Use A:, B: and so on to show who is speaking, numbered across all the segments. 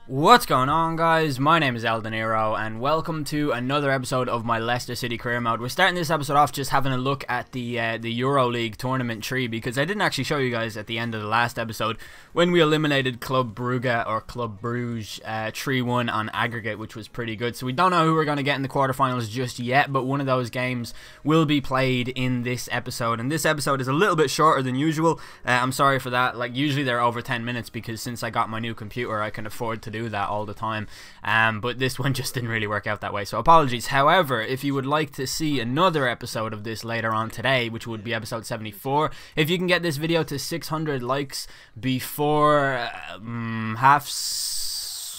A: What's going on, guys? My name is Eldeniro and welcome to another episode of my Leicester City career mode. We're starting this episode off just having a look at the Europa League tournament tree, because I didn't actually show you guys at the end of the last episode when we eliminated Club Brugge or Club Bruges 3-1 on aggregate, which was pretty good. So we don't know who we're going to get in the quarterfinals just yet, but one of those games will be played in this episode, and this episode is a little bit shorter than usual. I'm sorry for that. Like, usually they're over 10 minutes because since I got my new computer I can afford to do that all the time, but this one just didn't really work out that way, so apologies. However, if you would like to see another episode of this later on today, which would be episode 74, if you can get this video to 600 likes before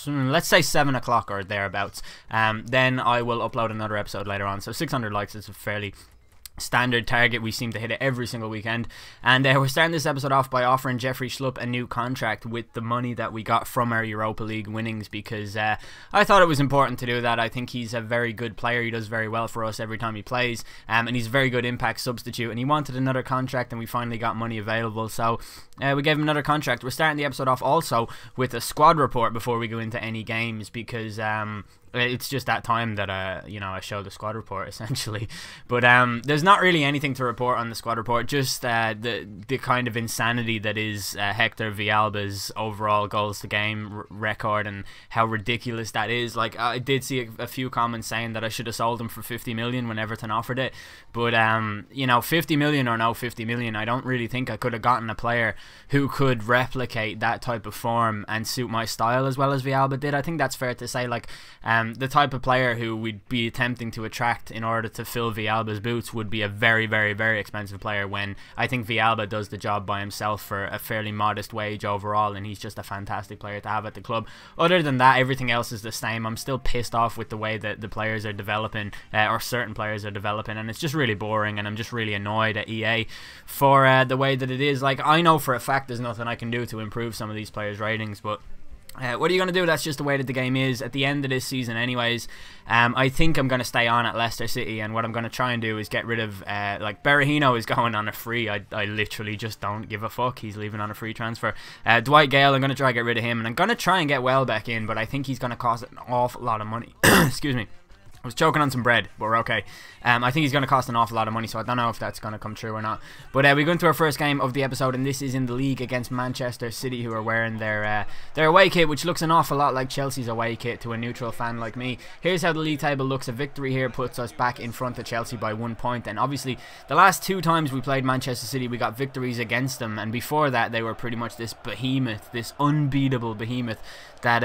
A: let's say 7 o'clock or thereabouts, then I will upload another episode later on. So 600 likes is a fairly standard target. We seem to hit it every single weekend, and we're starting this episode off by offering Jeffrey Schlupp a new contract with the money that we got from our Europa League winnings, because I thought it was important to do that. I think he's a very good player. He does very well for us every time he plays, and he's a very good impact substitute, and he wanted another contract, and we finally got money available, so we gave him another contract. We're starting the episode off also with a squad report before we go into any games, because it's just that time that you know, I show the squad report essentially. But there's not really anything to report on the squad report, just the kind of insanity that is Hector Villalba's overall goals to game record and how ridiculous that is. Like, I did see a few comments saying that I should have sold him for 50 million when Everton offered it, but you know, 50 million or no 50 million, I don't really think I could have gotten a player who could replicate that type of form and suit my style as well as Villalba did. I think that's fair to say. Like, the type of player who we'd be attempting to attract in order to fill Villalba's boots would be a very, very, very expensive player, when I think Villalba does the job by himself for a fairly modest wage overall, and he's just a fantastic player to have at the club. Other than that, everything else is the same. I'm still pissed off with the way that the players are developing, or certain players are developing, and it's just really boring, and I'm just really annoyed at EA for the way that it is. Like, I know for a fact there's nothing I can do to improve some of these players' ratings, but what are you going to do? That's just the way that the game is at the end of this season anyways. I think I'm going to stay on at Leicester City, and what I'm going to try and do is get rid of like, Berahino is going on a free. I literally just don't give a fuck. He's leaving on a free transfer. Dwight Gale, I'm going to try and get rid of him, and I'm going to try and get Welbeck in, but I think he's going to cost an awful lot of money. Excuse me. I was choking on some bread, but we're okay. I think he's going to cost an awful lot of money, so I don't know if that's going to come true or not. But we go into our first game of the episode, and this is in the league against Manchester City, who are wearing their away kit, which looks an awful lot like Chelsea's away kit to a neutral fan like me. Here's how the league table looks. A victory here puts us back in front of Chelsea by 1 point, and obviously the last 2 times we played Manchester City, we got victories against them, and before that they were pretty much this behemoth, this unbeatable behemoth that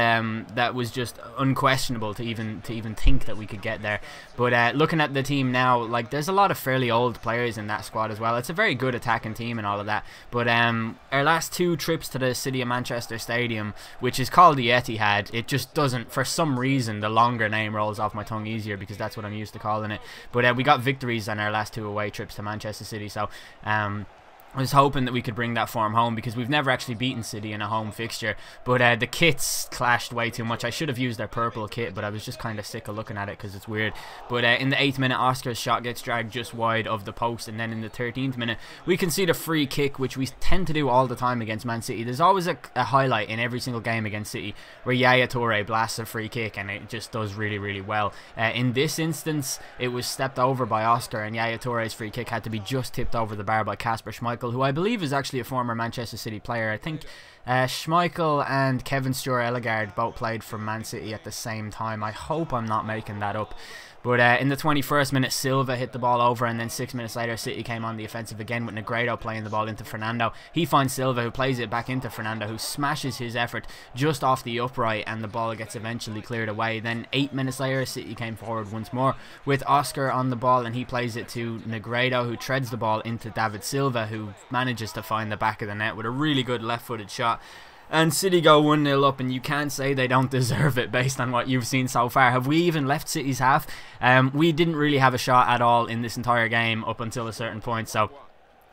A: that was just unquestionable to even think that we could get there. But looking at the team now, like, there's a lot of fairly old players in that squad as well. It's a very good attacking team and all of that, but our last 2 trips to the City of Manchester Stadium, which is called the Etihad, it just doesn't, for some reason the longer name rolls off my tongue easier because that's what I'm used to calling it. But we got victories on our last 2 away trips to Manchester City, so I was hoping that we could bring that form home, because we've never actually beaten City in a home fixture. But the kits clashed way too much. I should have used their purple kit, but I was just kind of sick of looking at it because it's weird. But in the 8th minute, Oscar's shot gets dragged just wide of the post, and then in the 13th minute, we concede a free kick, which we tend to do all the time against Man City. There's always a highlight in every single game against City where Yaya Toure blasts a free kick, and it just does really, really well. In this instance, it was stepped over by Oscar, and Yaya Toure's free kick had to be just tipped over the bar by Kasper Schmeichel, who I believe is actually a former Manchester City player. I think Schmeichel and Kevin Sture-Ellegard both played for Man City at the same time. I hope I'm not making that up. But in the 21st minute, Silva hit the ball over, and then 6 minutes later, City came on the offensive again with Negredo playing the ball into Fernando. He finds Silva, who plays it back into Fernando, who smashes his effort just off the upright, and the ball gets eventually cleared away. Then 8 minutes later, City came forward once more with Oscar on the ball, and he plays it to Negredo, who treads the ball into David Silva, who manages to find the back of the net with a really good left-footed shot. And City go 1-0 up, and you can't say they don't deserve it based on what you've seen so far. Have we even left City's half? We didn't really have a shot at all in this entire game up until a certain point, so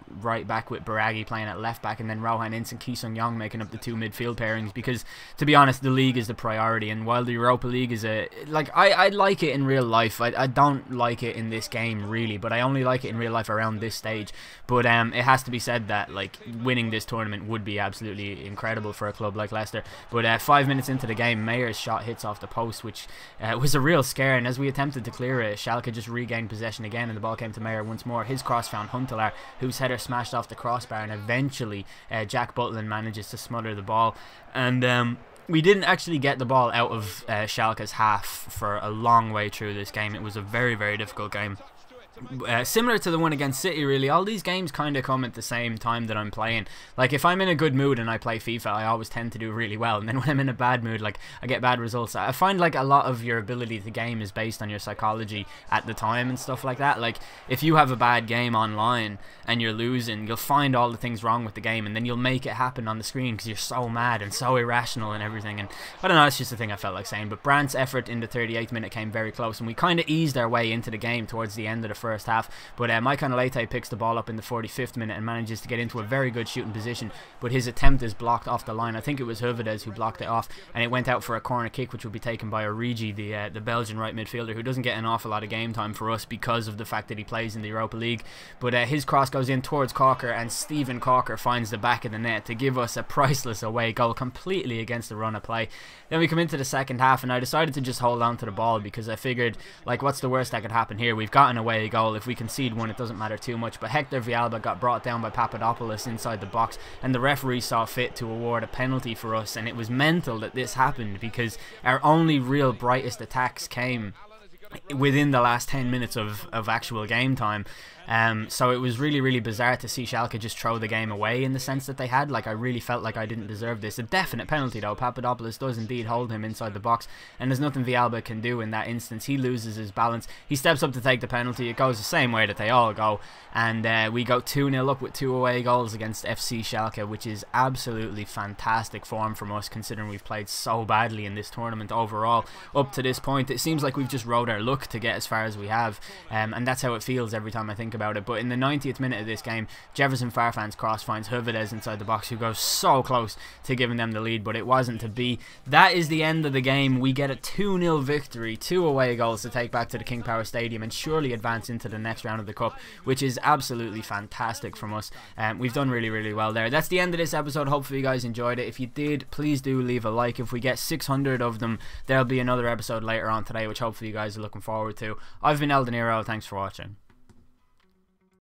A: at right back with Baragi playing at left back, and then Rohan Ince and Ki Sung-yong making up the 2 midfield pairings, because to be honest, the league is the priority. And while the Europa League is I like it in real life, I don't like it in this game really, but I only like it in real life around this stage. But it has to be said that like winning this tournament would be absolutely incredible for a club like Leicester. But 5 minutes into the game, Mayer's shot hits off the post, which was a real scare, and as we attempted to clear it, Schalke just regained possession again, and the ball came to Mayer once more. His cross found Huntelaar, whose header smashed off the crossbar, and eventually Jack Butland manages to smother the ball. And we didn't actually get the ball out of Schalke's half for a long way through this game. It was a very, very difficult game. Similar to the one against City, really. All these games kind of come at the same time that I'm playing. Like, if I'm in a good mood and I play FIFA, I always tend to do really well, and then when I'm in a bad mood, like, I get bad results. I find like a lot of your ability to game is based on your psychology at the time and stuff like that. Like, if you have a bad game online and you're losing, you'll find all the things wrong with the game, and then you'll make it happen on the screen because you're so mad and so irrational and everything. And I don't know, it's just a thing I felt like saying. But Brandt's effort in the 38th minute came very close, and we kind of eased our way into the game towards the end of the first half. But Maikon Leite picks the ball up in the 45th minute and manages to get into a very good shooting position, but his attempt is blocked off the line. I think it was Hövedes who blocked it off, and it went out for a corner kick, which will be taken by Origi, the Belgian right midfielder, who doesn't get an awful lot of game time for us because of the fact that he plays in the Europa League. But his cross goes in towards Corker, and Stephen Corker finds the back of the net to give us a priceless away goal, completely against the run of play. Then we come into the second half, and I decided to just hold on to the ball because I figured, like, what's the worst that could happen here? We've got an away goal. If we concede one, it doesn't matter too much. But Hector Villalba got brought down by Papadopoulos inside the box, and the referee saw fit to award a penalty for us. And it was mental that this happened, because our only real brightest attacks came within the last 10 minutes of actual game time. So it was really, really bizarre to see Schalke just throw the game away in the sense that they had. Like, I really felt like I didn't deserve this. A definite penalty though. Papadopoulos does indeed hold him inside the box, and there's nothing Villalba can do in that instance. He loses his balance. He steps up to take the penalty. It goes the same way that they all go, and we go 2-0 up with 2 away goals against FC Schalke, which is absolutely fantastic form from us, considering we've played so badly in this tournament overall up to this point. It seems like we've just rode our luck to get as far as we have, and that's how it feels every time I think about it. But in the 90th minute of this game, Jefferson Farfan's cross finds Hövedes inside the box, who goes so close to giving them the lead, but it wasn't to be. That is the end of the game. We get a 2-0 victory, 2 away goals to take back to the King Power Stadium and surely advance into the next round of the Cup, which is absolutely fantastic from us. We've done really, really well there. That's the end of this episode. Hopefully you guys enjoyed it. If you did, please do leave a like. If we get 600 of them, there'll be another episode later on today, which hopefully you guys are looking forward to. I've been El Dinero. Thanks for watching.